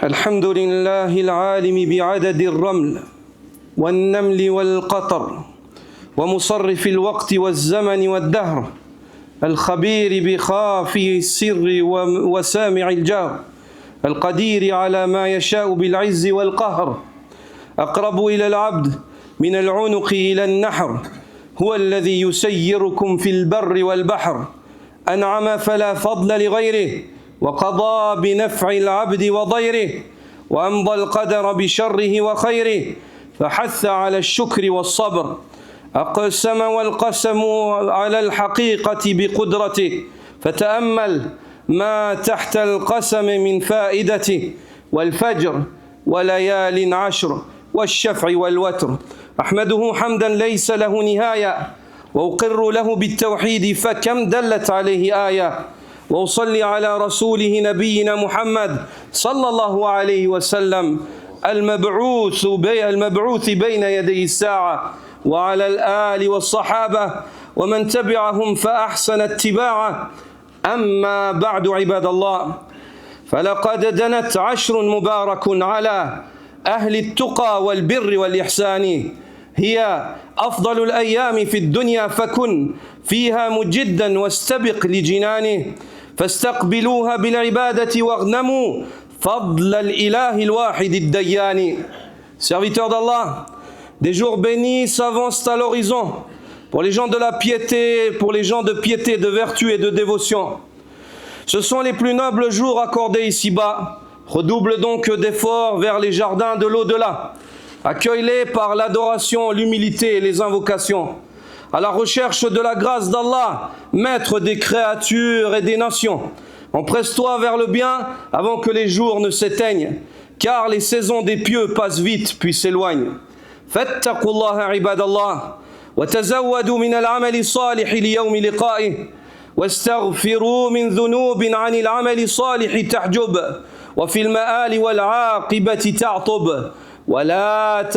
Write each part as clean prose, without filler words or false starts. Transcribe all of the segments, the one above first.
الحمد لله العالم بعدد الرمل والنمل والقطر ومصرف الوقت والزمن والدهر الخبير بخافي السر وسامع الجهر القدير على ما يشاء بالعز والقهر أقرب إلى العبد من العنق إلى النحر هو الذي يسيركم في البر والبحر أنعم فلا فضل لغيره وقضى بنفع العبد وضيره وأمضى القدر بشره وخيره فحث على الشكر والصبر أقسم والقسم على الحقيقة بقدرته فتأمل ما تحت القسم من فائدته والفجر وليال عشر والشفع والوتر أحمده حمدا ليس له نهاية وأقر له بالتوحيد فكم دلت عليه آية وأصلي على رسوله نبينا محمد صلى الله عليه وسلم المبعوث بين يدي الساعة وعلى الآل والصحابة ومن تبعهم فأحسن اتباعه أما بعد عباد الله فلقد دنت عشر مبارك على أهل التقى والبر والإحسان هي أفضل الأيام في الدنيا فكن فيها مجدا واستبق لجنانه فاستقبلوها بالعبادة واغنموا فضل الإله الواحد الديان. Serviteurs d'Allah, des jours bénis s'avancent à l'horizon pour les gens de la piété, pour les gens de piété, de vertu et de dévotion. Ce sont les plus nobles jours accordés ici-bas. Redouble donc d'efforts vers les jardins de l'au-delà. Accueille-les par l'adoration, l'humilité et les invocations. À la recherche de la grâce d'Allah, maître des créatures et des nations. Empresse-toi vers le bien avant que les jours ne s'éteignent, car les saisons des pieux passent vite puis s'éloignent. Fattaqullaha ibadallah, wa tazawwadu min al-amali salih li yawmi liqa'ih, wastaghfiru min dhunubin 'ani al-amali salih tahjub, wa fil ma'ali wal 'aqibati ta'tub. ولا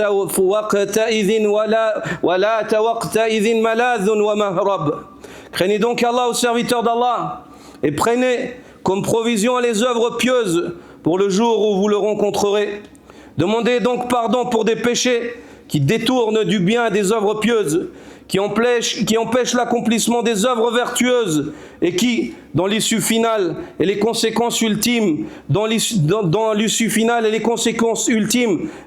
توقتئذ ملاذ ومهرب. Craignez donc Allah aux serviteurs d'Allah et prenez comme provision les œuvres pieuses pour le jour où vous le rencontrerez. Demandez donc pardon pour des péchés qui détournent du bien des œuvres pieuses, qui empêchent l'accomplissement des œuvres vertueuses et qui, dans l'issue finale et les conséquences ultimes,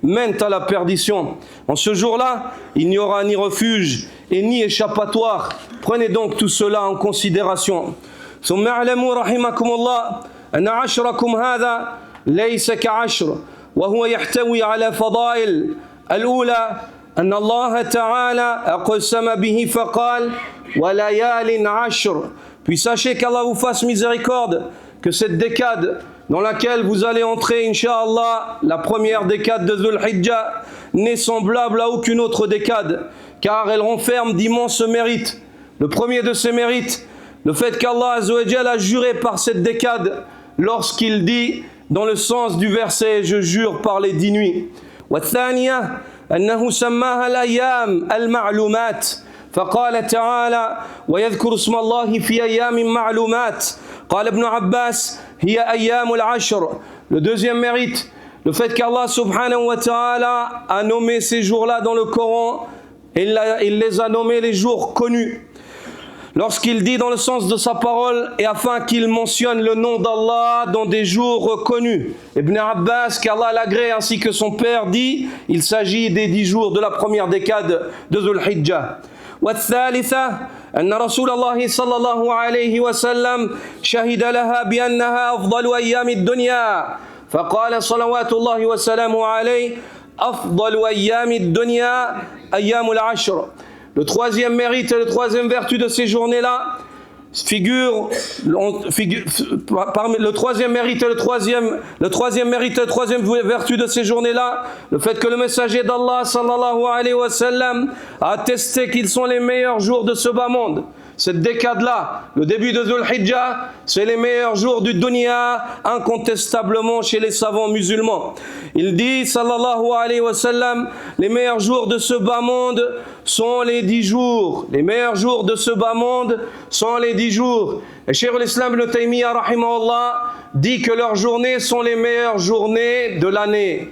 mènent à la perdition. En ce jour-là, il n'y aura ni refuge et ni échappatoire. Prenez donc tout cela en considération. ثم اعلموا رحمكم الله أن عشركم هذا ليس كعشر وهو يحتوي على فضائل الأولى أن الله تعالى أقسم به فقال وليال عشر. Puis sachez qu'Allah vous fasse miséricorde, que cette décade dans laquelle vous allez entrer, Inch'Allah, la première décade de Dhul Hijjah, n'est semblable à aucune autre décade, car elle renferme d'immenses mérites. Le premier de ces mérites, le fait qu'Allah Azzawajal a juré par cette décade lorsqu'il dit, dans le sens du verset, je jure par les 10 nuits. والثانية أنه سماها الأيام المعلومات فقال تعالى ويذكر اسم الله في أيام معلومات قال ابن عباس هي أيام العشر. Le deuxième mérite, le fait qu'Allah subhanahu wa ta'ala a nommé ces jours-là dans le Coran, il les a nommés les jours connus. Lorsqu'il dit dans le sens de sa parole et afin qu'il mentionne le nom d'Allah dans des jours connus. Ibn Abbas, qu'Allah l'agrée ainsi que son père dit, il s'agit des 10 jours de la première décade de Dhul Hijjah. والثالثة أن رسول الله صلى الله عليه وسلم شهد لها بأنها أفضل أيام الدنيا فقال صلوات الله وسلامه عليه أفضل أيام الدنيا أيام العشر. Le troisième mérite et la troisième vertu de ces journées-là parmi le troisième mérite et la troisième vertu de ces journées-là, le fait que le messager d'Allah sallallahu alayhi wa sallam a attesté qu'ils sont les meilleurs jours de ce bas monde. cette décade-là, le début de Dhul Hijjah, c'est les meilleurs jours du dunya, incontestablement chez les savants musulmans. Il dit, sallallahu alayhi wa sallam, les meilleurs jours de ce bas monde sont les 10 jours. Les meilleurs jours de ce bas monde sont les 10 jours. Et Cheikh l'Islam Ibn Taymiyyah, rahimahullah, dit que leurs journées sont les meilleures journées de l'année.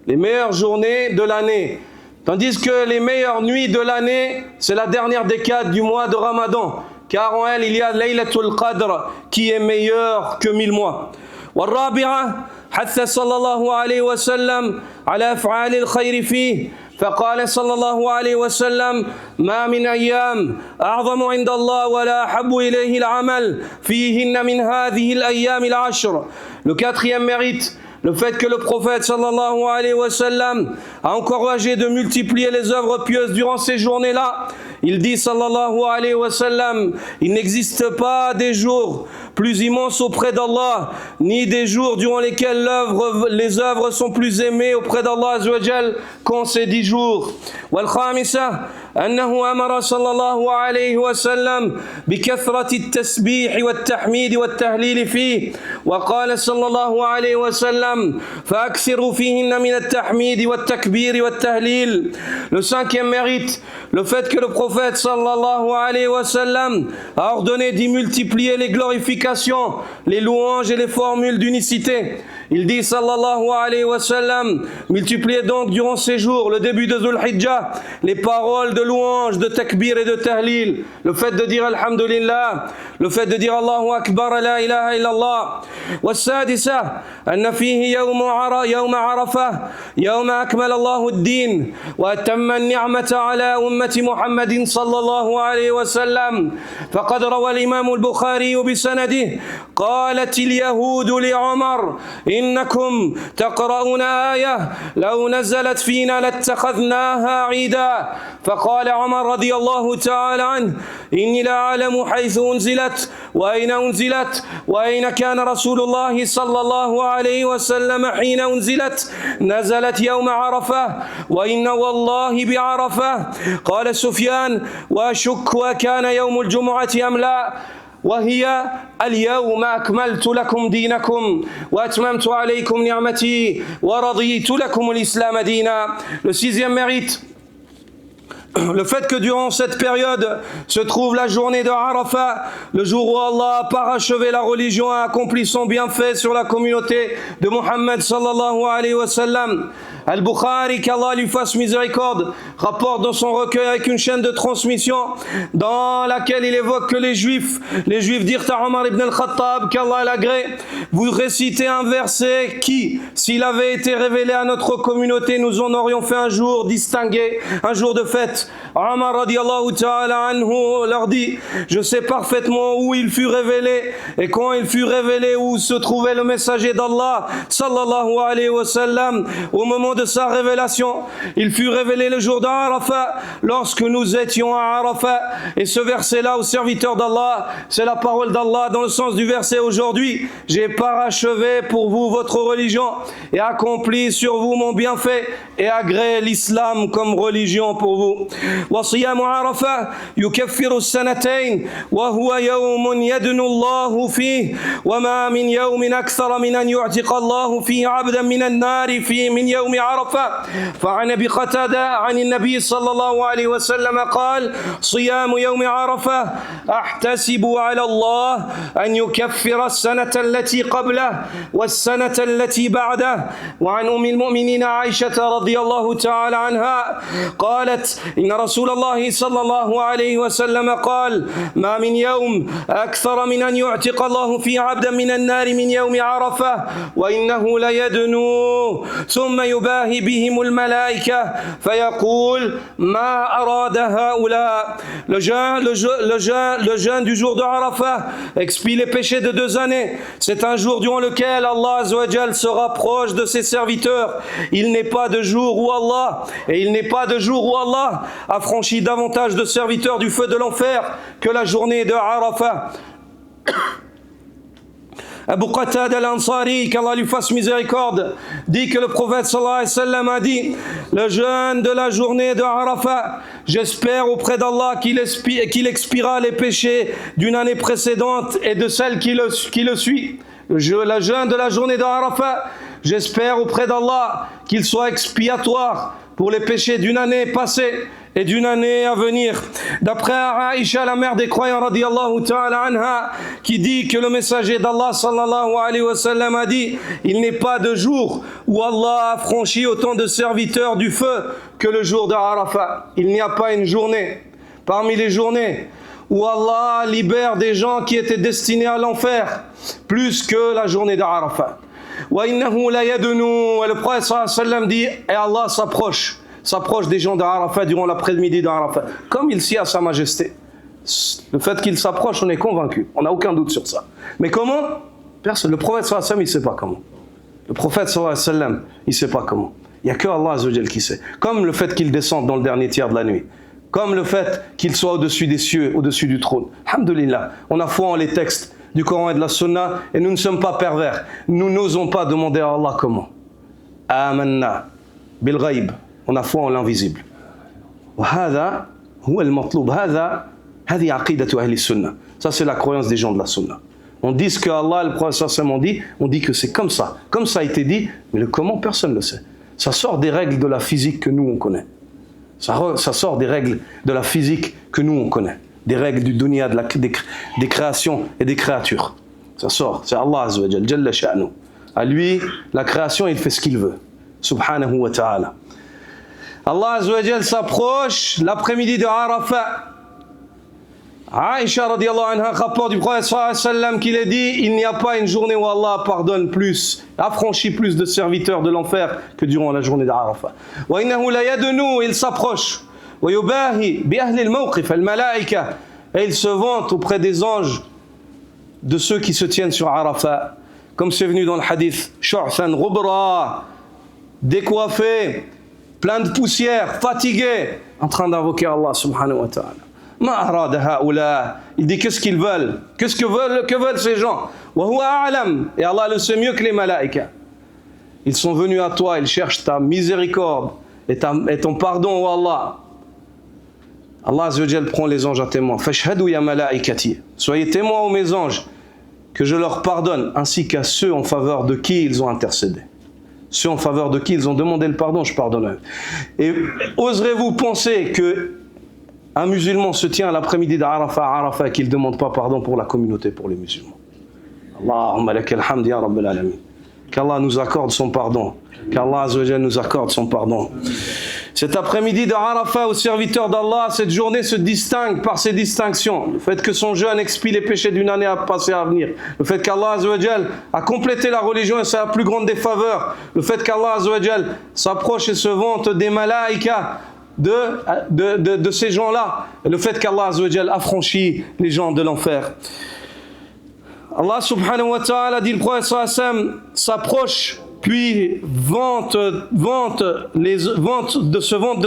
Les meilleures journées de l'année. Tandis que les meilleures nuits de l'année, c'est la dernière décade du mois de Ramadan. Car en elle, il y a Laylatul Qadr qui est meilleure que 1000 mois. والرابعة حث صلى الله عليه وسلم على أفعال الخير فيه فقال صلى الله عليه وسلم ما من أيام أعظم عند الله ولا أحب إليه العمل فيهن من هذه الأيام العشر. Le quatrième mérite, le fait que le prophète sallallahu alayhi wa sallam a encouragé de multiplier les œuvres pieuses durant ces journées-là. Il dit sallallahu alayhi wa sallam, il n'existe pas des jours plus immenses auprès d'Allah, ni des jours durant lesquels les œuvres sont plus aimées auprès d'Allah azza wa jal qu'en ces 10 jours. والخامسة أنه أمر صلى الله عليه وسلم بكثرة التسبيح والتحميد والتهليل فيه وقال صلى الله عليه وسلم فأكثروا فيهن من التحميد والتكبير والتهليل. Le cinquième mérite, le fait que le prophète sallallahu alayhi wa sallam a ordonné d'y multiplier les glorifications, les louanges et les formules d'unicité. Il dit sallallahu alayhi wa sallam, multipliez donc durant ces jours, le début de Dhul Hijjah, les paroles de louange, de takbir et de tahlil, le fait de dire alhamdulillah, le fait de dire Allahu Akbar, la ilaha illallah. والسادسة أن فيه يوم عرفة يوم أكمل الله الدين وأتم النعمة على أمة محمد صلى الله عليه وسلم فقد روى الإمام البخاري بسنده قالت اليهود لعمر إنكم تقرؤون آية لو نزلت فينا لاتخذناها عيدا فقال عمر رضي الله تعالى عنه إني لا أعلم حيث أنزلت وأين أنزلت وأين كان رسول الله صلى الله عليه وسلم حين أنزلت نزلت يوم عرفة وإن والله بعرفة قال سفيان وأشك وكان يوم الجمعة أم لا وهي اليوم أكملت لكم دينكم وأتممت عليكم نعمتي ورضيت لكم الإسلام دينا. Le sixième mérite, le fait que durant cette période se trouve la journée de Arafat, le jour où Allah a parachevé la religion, a accompli son bienfait sur la communauté de Muhammad sallallahu alayhi wa sallam. Al-Bukhari, qu'Allah lui fasse miséricorde, rapporte dans son recueil avec une chaîne de transmission dans laquelle il évoque que les Juifs dirent à Omar ibn al-Khattab, qu'Allah l'agrée, vous récitez un verset qui, s'il avait été révélé à notre communauté, nous en aurions fait un jour distingué, un jour de fête. Omar radiallahu ta'ala anhu leur dit, je sais parfaitement où il fut révélé et quand il fut révélé où se trouvait le messager d'Allah sallallahu alayhi wa sallam au moment de sa révélation. Il fut révélé le jour d'Arafat lorsque nous étions à Arafat. Et ce verset-là au serviteur d'Allah, c'est la parole d'Allah dans le sens du verset aujourd'hui. J'ai parachevé pour vous votre religion et accompli sur vous mon bienfait et agréé l'islam comme religion pour vous. وصيام عرفة يكفر السنتين وهو يوم يدنو الله فيه وما من يوم أكثر من أن يعتق الله فيه عبدا من النار فيه من يوم عرفة. فعن أبي قتادة عن النبي صلى الله عليه وسلم قال صيام يوم عرفة أحتسب على الله أن يكفر السنة التي قبله والسنة التي بعده. وعن أم المؤمنين عائشة رضي الله تعالى عنها قالت إن رسول الله صلى الله عليه وسلم قال ما من يوم أكثر من أن يعتق الله فيه عبدا من النار من يوم عرفة وإنه ليدنو ثم يباهي بهم الملائكة فيقول ما أراد هؤلاء. Le jeûne du jour de Arafat expie les péchés de 2 années. C'est un jour durant lequel Allah Azza wa Jal se rapproche de ses serviteurs. Il n'est pas de jour où Allah a franchi davantage de serviteurs du feu de l'enfer que la journée de Arafat. Abu Qatada al-Ansari, qu'Allah lui fasse miséricorde, dit que le prophète sallallahu alayhi wa sallam a dit: le jeûne de la journée de Arafat, j'espère auprès d'Allah qu'il expiera les péchés d'une année précédente et de celle qui le suit. Le jeûne de la journée de Arafat, j'espère auprès d'Allah qu'il soit expiatoire pour les péchés d'une année passée et d'une année à venir. D'après Aïcha, la mère des croyants radiyallahu ta'ala anha, qui dit que le messager d'Allah sallallahu alayhi wa sallam a dit: il n'est pas de jour où Allah a franchi autant de serviteurs du feu que le jour de Arafat. Il n'y a pas une journée parmi les journées où Allah libère des gens qui étaient destinés à l'enfer plus que la journée de Arafat. Wa innahu la yadunu, le prophète sallallahu alayhi wa sallam dit: et Allah s'approche des gens d'Arafat durant l'après-midi d'Arafat, comme il s'y a sa majesté. Le fait qu'il s'approche, on est convaincu, on n'a aucun doute sur ça. Mais comment? Personne. Le prophète sallallahu alayhi wa sallam, il ne sait pas comment. Le prophète sallallahu alayhi wa sallam, il ne sait pas comment. Il n'y a que Allah azza wa jal qui sait. Comme le fait qu'il descende dans le dernier tiers de la nuit. Comme le fait qu'il soit au-dessus des cieux, au-dessus du trône. Alhamdulillah, on a foi en les textes du Coran et de la Sunna, et nous ne sommes pas pervers. Nous n'osons pas demander à Allah comment. Amanna bil ghaib. On a foi en l'invisible. وهذا هو المطلوب. هذه عقيدة أهل السنة. Ça, c'est la croyance des gens de la Sunna. On dit ce que Allah, le prophète sallallahu alayhi wa sallam, on dit que c'est comme ça a été dit, mais le comment, personne ne le sait. Ça sort des règles de la physique que nous on connaît. Ça sort des règles de la physique que nous on connaît. Des règles du dunya, des créations et des créatures. Ça sort, c'est Allah azza wa jal, jalla sha'nu. À lui, la création, il fait ce qu'il veut. Subhanahu wa ta'ala. Allah azza wa jal s'approche l'après-midi de Arafat. Aïcha radiyallahu anha, rapport du prophète sallallahu alayhi wa sallam, qu'il a dit: il n'y a pas une journée où Allah pardonne plus, affranchit plus de serviteurs de l'enfer que durant la journée d'Arafat. Wa innahu la yadnu, il s'approche. Wa yubahi bi ahli al-mawqif al-malaika, et il se vante auprès des anges de ceux qui se tiennent sur Arafat. Comme c'est venu dans le hadith, shu'than ghubra, décoiffé, plein de poussière, fatigué, en train d'invoquer Allah subhanahu wa ta'ala. Ma arada haoula, il dit qu'est-ce qu'ils veulent, que veulent ces gens. Wa huwa a'lam, et Allah le sait mieux que les malaïkas. Ils sont venus à toi, ils cherchent ta miséricorde et ton pardon, oh Allah. Allah azza wa jal prend les anges à témoin. Fashhadu ya malaikati, soyez témoins, ô mes anges, que je leur pardonne, ainsi qu'à ceux en faveur de qui ils ont intercédé. Ceux en faveur de qui ils ont demandé le pardon, je pardonne à eux. Et oserez-vous penser que un musulman se tient à l'après-midi d'Arafat et qu'il ne demande pas pardon pour la communauté, pour les musulmans? Allahumma lakal hamd ya rabbil alamin. Qu'Allah nous accorde son pardon. Qu'Allah azza wa jal nous accorde son pardon. Cet après-midi de Arafat, au serviteur d'Allah, cette journée se distingue par ses distinctions. Le fait que son jeûne expie les péchés d'une année à passer à venir. Le fait qu'Allah azza wa jal a complété la religion et c'est la plus grande des faveurs. Le fait qu'Allah azza wa jal s'approche et se vante des malaïkas, de ces gens-là. Et le fait qu'Allah azza wa jal affranchit les gens de l'enfer. Allah subhanahu wa ta'ala, dit le prophète sallallahu alayhi wa sallam, s'approche puis vante de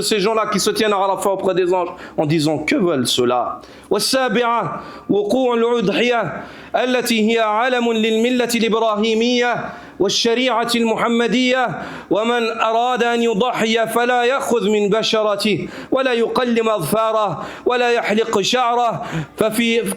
ces gens-là qui se tiennent à Arafat auprès des anges en disant: que veulent ceux-là? والسابعة وقوع الأضحية التي هي علم للملة الإبراهيمية والشريعة المحمدية ومن أراد أن يضحي فلا يأخذ من بشرته ولا يقلم أظفاره ولا يحلق شعره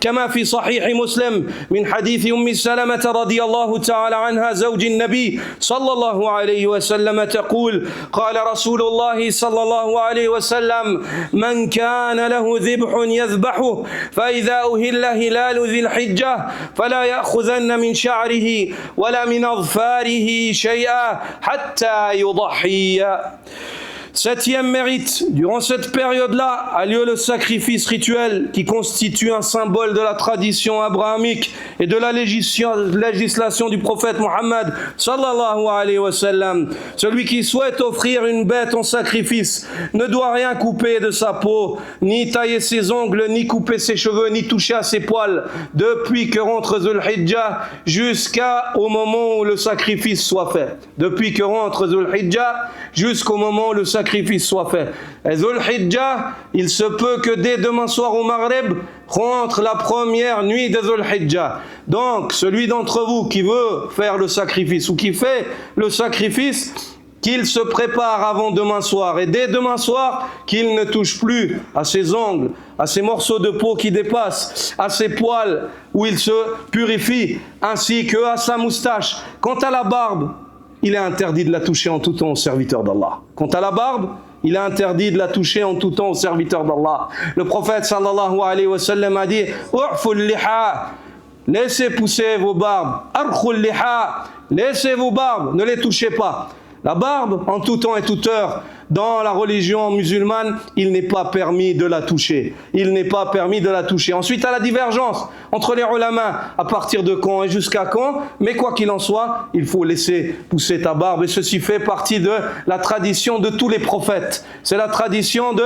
كما في صحيح مسلم من حديث أم سلمة رضي الله تعالى عنها زوج النبي صلى الله عليه وسلم تقول: قال رسول الله صلى الله عليه وسلم: من كان له ذبح يذبحه فإذا أهل هلال ذي الحجة فلا يأخذن من شعره ولا من أظفاره شيئا حتى يضحي. Septième mérite, durant cette période-là a lieu le sacrifice rituel qui constitue un symbole de la tradition abrahamique et de la législation du prophète Mohammed sallallahu alayhi wa sallam. Celui qui souhaite offrir une bête en sacrifice ne doit rien couper de sa peau, ni tailler ses ongles, ni couper ses cheveux, ni toucher à ses poils, depuis que rentre Dhul Hijjah jusqu'au moment où le sacrifice soit fait. Depuis que rentre Dhul Hijjah jusqu'au moment où le sacrifice sacrifice soit fait. Et Dhul Hijjah, il se peut que dès demain soir au Maghreb, rentre la première nuit de Dhul Hijjah. Donc, celui d'entre vous qui veut faire le sacrifice ou qui fait le sacrifice, qu'il se prépare avant demain soir. Et dès demain soir, qu'il ne touche plus à ses ongles, à ses morceaux de peau qui dépassent, à ses poils où il se purifie, ainsi que à sa moustache. Quant à la barbe, il est interdit de la toucher en tout temps au serviteur d'Allah. Quant à la barbe, il est interdit de la toucher en tout temps au serviteur d'Allah. Le prophète sallallahu alayhi wa sallam a dit « U'ful liha » laissez pousser vos barbes. « Arkhul liha » laissez vos barbes, ne les touchez pas. La barbe, en tout temps et toute heure, dans la religion musulmane, il n'est pas permis de la toucher. Il n'est pas permis de la toucher. Ensuite, à la divergence entre les ulama, à partir de quand et jusqu'à quand, mais quoi qu'il en soit, il faut laisser pousser ta barbe. Et ceci fait partie de la tradition de tous les prophètes. C'est la tradition de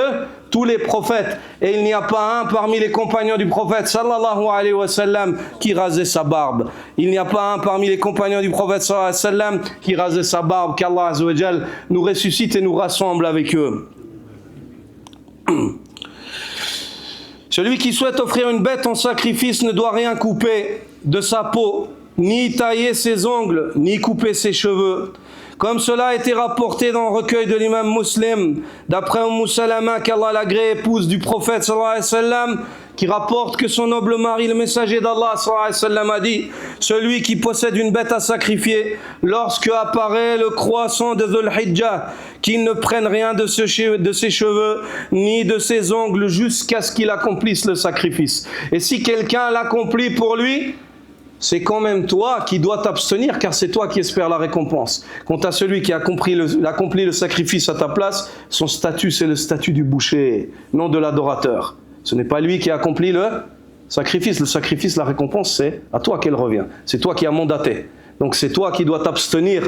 tous les prophètes. Et il n'y a pas un parmi les compagnons du prophète, sallallahu alayhi wa sallam, qui rasait sa barbe. Il n'y a pas un parmi les compagnons du prophète, sallallahu alayhi wa sallam, qui rasait sa barbe. Qu'Allah azza wa jal nous ressuscite et nous rassemble avec eux. Celui qui souhaite offrir une bête en sacrifice ne doit rien couper de sa peau, ni tailler ses ongles, ni couper ses cheveux. Comme cela a été rapporté dans le recueil de l'imam Muslim, d'après Salama, qu'Allah l'agrée, épouse du prophète sallallahu alayhi wa sallam, qui rapporte que son noble mari, le messager d'Allah sallallahu alayhi wa sallam, a dit « Celui qui possède une bête à sacrifier, lorsque apparaît le croissant de Dhul Hijjah, qu'il ne prenne rien de ses cheveux, ni de ses ongles, jusqu'à ce qu'il accomplisse le sacrifice. Et si quelqu'un l'accomplit pour lui, c'est quand même toi qui dois t'abstenir, car c'est toi qui espères la récompense. Quant à celui qui a accompli le sacrifice à ta place, son statut, c'est le statut du boucher, non de l'adorateur. Ce n'est pas lui qui a accompli le sacrifice. Le sacrifice, la récompense, c'est à toi qu'elle revient. C'est toi qui as mandaté. Donc c'est toi qui dois t'abstenir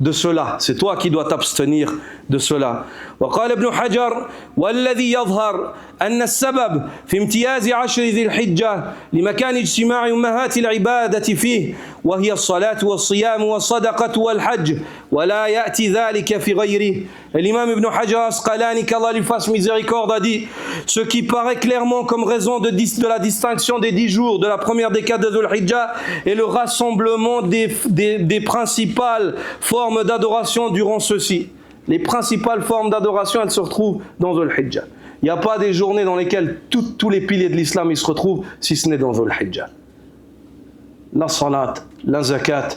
de cela. C'est toi qui dois t'abstenir de cela. وقال ابن حجر والذي يظهر أن السبب في امتياز عشر ذي الحجة لمكان اجتماع أمهات العبادة فيه وهي الصلاة والصيام والصدقة والحج ولا يأتي ذلك في غيره. L'imam Ibn Hajar Asqalani, qu'Allah lui fasse miséricorde, a dit ce qui paraît clairement comme raison de la distinction des 10 jours de la première décade de Dhul Hijjah est le rassemblement des principales formes d'adoration durant ceux-ci. Les principales formes d'adoration, elles se retrouvent dans Dhul Hijjah. Il n'y a pas des journées dans lesquelles tous les piliers de l'islam ils se retrouvent, si ce n'est dans Dhul Hijjah. La salat, la zakat,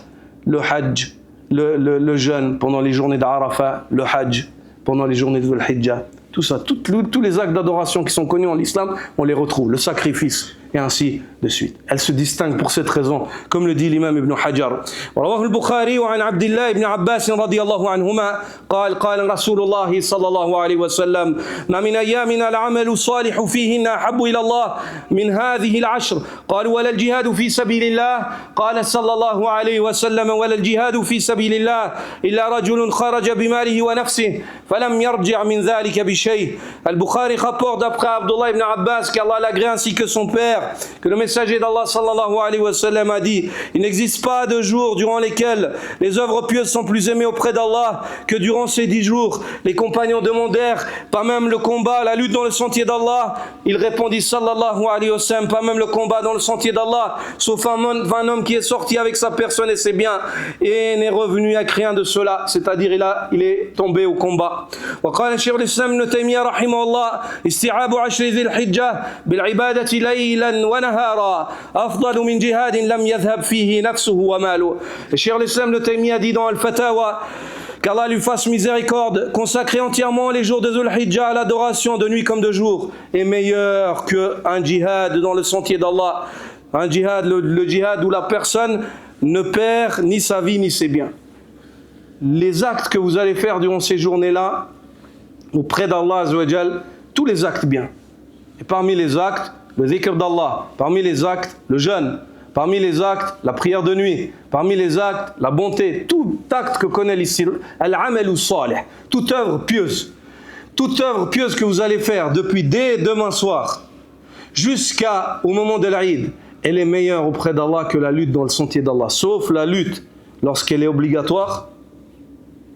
le hajj, le jeûne pendant les journées d'Arafat, le hajj pendant les journées de Dhul Hijjah. Tout ça, tous les actes d'adoration qui sont connus en islam, on les retrouve. Le sacrifice, et ainsi de suite. Elle se distingue pour cette raison, comme le dit l'imam Ibn Hajar. ورواه البخاري عن عبد الله بن عباس رضي الله عنهما قال رسول الله صلى الله عليه وسلم ما من أيامنا العمل الصالح فيهن أحب إلى الله من هذه العشر قال ولا الجهاد في سبيل الله قال صلى الله عليه وسلم ولا الجهاد في سبيل الله إلا رجل خرج بماله ونفسه فلم يرجع من ذلك بشيء. Al-Bukhari rapporte d'après Abdullah ibn Abbas qu'Allah l'agrée ainsi que son père que le messager d'Allah sallallahu alayhi wa sallam a dit il n'existe pas de jours durant lesquels les œuvres pieuses sont plus aimées auprès d'Allah que durant ces 10 jours. Les compagnons demandèrent pas même le combat, la lutte dans le sentier d'Allah. Il répondit sallallahu alayhi wa sallam pas même le combat dans le sentier d'Allah, sauf un homme qui est sorti avec sa personne et ses biens et n'est revenu avec rien de cela, c'est-à-dire il est tombé au combat. وقال شيخ الإسلام ابن تيمية رحمه الله استيعاب عشر ذي الحجة بالعبادة ليلا ونهارا أفضل من جهاد لم يذهب فيه نفسه وماله. Cheikh l'Islam de Taymiyyah dit dans Al-Fatawa qu'Allah lui fasse miséricorde, consacrer entièrement les jours de Dhul Hijjah à l'adoration de nuit comme de jour est meilleur qu'un djihad dans le sentier d'Allah. Un djihad, le djihad où la personne ne perd ni sa vie ni ses biens. Les actes que vous allez faire durant ces journées-là auprès d'Allah Azza wa Jal, tous les actes bien. Et parmi les actes, le dhikr d'Allah, parmi les actes, le jeûne, parmi les actes, la prière de nuit, parmi les actes, la bonté, tout acte que connaît l'islam, al-amal salih, toute œuvre pieuse que vous allez faire depuis dès demain soir jusqu'au moment de l'Aïd, elle est meilleure auprès d'Allah que la lutte dans le sentier d'Allah, sauf la lutte lorsqu'elle est obligatoire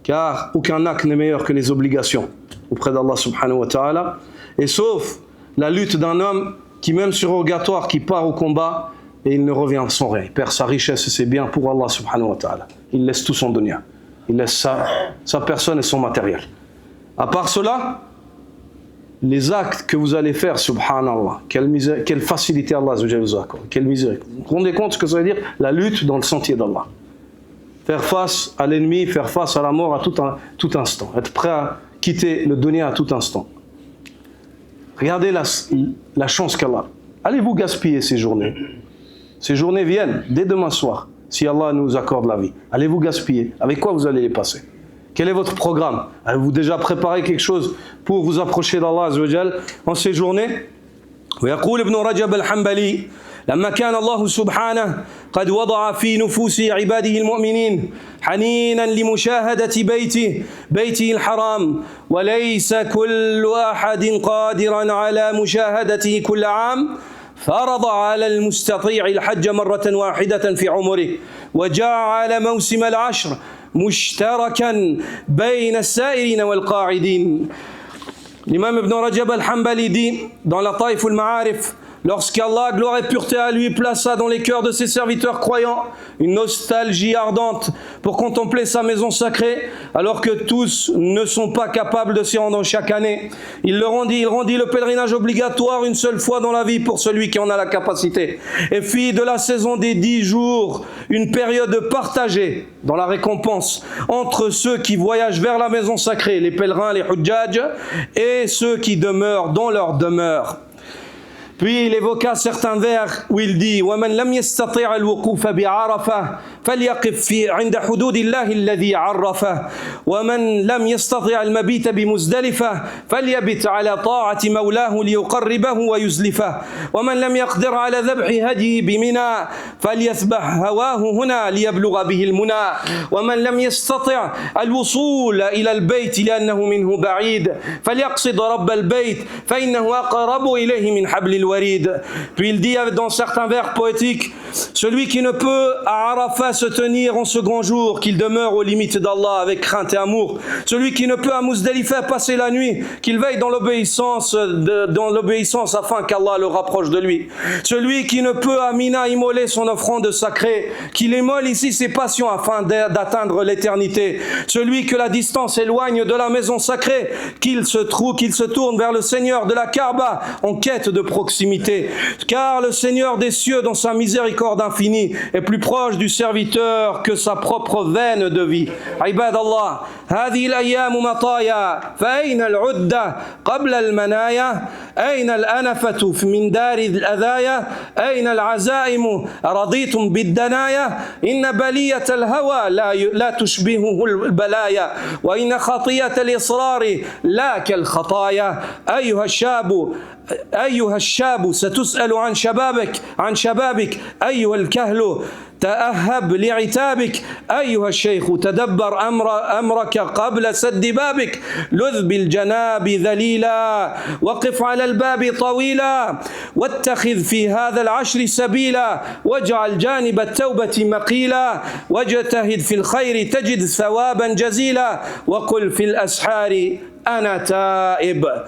car aucun acte n'est meilleur que les obligations auprès d'Allah subhanahu wa ta'ala, et sauf la lutte d'un homme qui, même surrogatoire, qui part au combat et il ne revient sans rien. Il perd sa richesse et ses biens pour Allah subhanahu wa ta'ala. Il laisse tout son dunya. Il laisse sa personne et son matériel. À part cela, les actes que vous allez faire, subhanallah, quelle facilité Allah vous accorde, quelle miséricorde. Vous vous rendez compte ce que ça veut dire? La lutte dans le sentier d'Allah. Faire face à l'ennemi, faire face à la mort à tout instant. Être prêt à quitter le dunya à tout instant. Regardez la chance qu'Allah. Allez-vous gaspiller ces journées? Ces journées viennent dès demain soir, si Allah nous accorde la vie. Allez-vous gaspiller? Avec quoi vous allez les passer? Quel est votre programme? Avez-vous déjà préparé quelque chose pour vous approcher d'Allah Azza wa Jal en ces journées? ويقول ابن رجب الحنبلي لما كان الله سبحانه قد وضع في نفوس عباده المؤمنين حنينا لمشاهدة بيته الحرام وليس كل أحد قادرا على مشاهدته كل عام فرض على المستطيع الحج مرة واحدة في عمره وجعل موسم العشر مشتركا بين السائرين والقاعدين. L'imam Ibn Rajab al-Hanbali dit dans la Taïf al-Ma'arif, lorsqu'Allah, gloire et pureté à lui, plaça dans les cœurs de ses serviteurs croyants une nostalgie ardente pour contempler sa maison sacrée, alors que tous ne sont pas capables de s'y rendre chaque année. Il rendit le pèlerinage obligatoire une seule fois dans la vie pour celui qui en a la capacité, et fit de la saison des 10 jours une période partagée dans la récompense entre ceux qui voyagent vers la maison sacrée, les pèlerins, les hujjaj, et ceux qui demeurent dans leur demeure. Puis il évoqua certains vers où il dit وَمَنْ لَمْ يَسْتَطِعَ الْوُقُوفَ بِعَرَفَةٍ فَلْيَقِفْ عند حدود الله الذي عرفه ومن لم يستطع المبيت بمزدلفة فليبت على طاعة مولاه ليقربه ويزلفه ومن لم يقدر على ذبح هديه بمنى فليذبح هواه هنا ليبلغ به المنى ومن لم يستطع الوصول إلى البيت لأنه منه بعيد فليقصد رب البيت فإنه أقرب إليه من حبل الوريد. Puis il dit dans certains vers poétiques, celui qui ne peut à Arafat se tenir en ce grand jour, qu'il demeure aux limites d'Allah avec crainte et amour. Celui qui ne peut à Muzdalifa passer la nuit, qu'il veille dans l'obéissance afin qu'Allah le rapproche de lui. Celui qui ne peut à Mina immoler son offrande sacrée, qu'il immole ici ses passions afin d'atteindre l'éternité. Celui que la distance éloigne de la maison sacrée, qu'il se tourne vers le Seigneur de la Kaaba en quête de proximité. Car le Seigneur des cieux, dans sa miséricorde infinie, est plus proche du serviteur que sa propre veine de vie. عباد الله هذه الأيام مطايا فأين العدة قبل المنايا أين الأنفة من دار الأذايا أين العزائم رضيتم بالدنايا إن بلية الهوى لا تشبهه البلايا وإن خطية الإصرار لا كالخطايا أيها الشاب ستسأل عن شبابك أيها الكهل تأهب لعتابك أيها الشيخ تدبر أمرك قبل سد بابك لذ بالجناب ذليلا وقف على الباب طويلا واتخذ في هذا العشر سبيلا واجعل جانب التوبة مقيلا واجتهد في الخير تجد ثوابا جزيلا وقل في الأسحار أنا تائب.